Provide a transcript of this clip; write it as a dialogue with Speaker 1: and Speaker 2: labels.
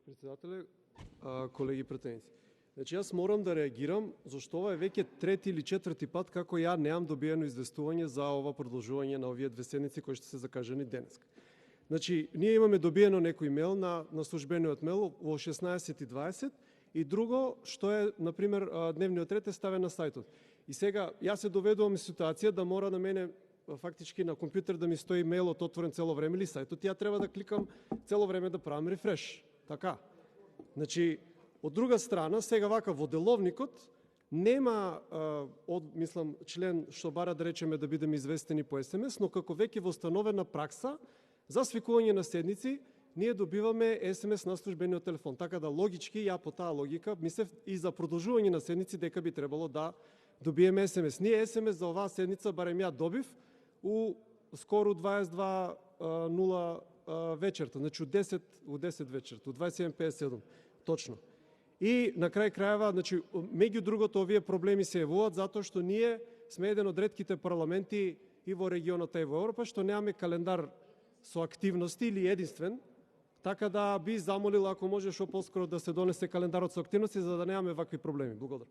Speaker 1: Председателе, колеги пратеници. Значи јас морам да реагирам, зашто ова е веќе трети или четврти пат како ја неам добиено известување за ова продолжување на овие две седници кои што се закажани денес. Значи, ние имаме добиено некој мейл на службениот мейл во 16:20 и друго што е, например, дневниот ред е ставен на сајтот. И сега јас се доведувам во ситуација да мора на мене фактички на компјутер да ми стои мейлот отворен цело време или сајтот, ја треба да кликам цело време да правам рефреш. Така. Значи, од друга страна, сега вака во деловникот нема, мислам, член што бара да речеме да бидеме известени по СМС, но како веќе востановена пракса за свикување на седници, ние добиваме СМС на службениот телефон. Така да логички, ја по таа логика, мислев и за продолжување на седници дека би требало да добиеме СМС. Ние СМС за оваа седница, барем ја добив, у скоро 22:00 вечерта, значи у 10 вечерта, у 27:57, точно. И на крај крајава, значи, меѓу другото, овие проблеми се јавуваат затоа што ние сме еден од ретките парламенти и во регионот и во Европа што немаме календар со активности или единствен, така да би замолил ако може што поскоро да се донесе календарот со активности за да немаме вакви проблеми. Благодарам.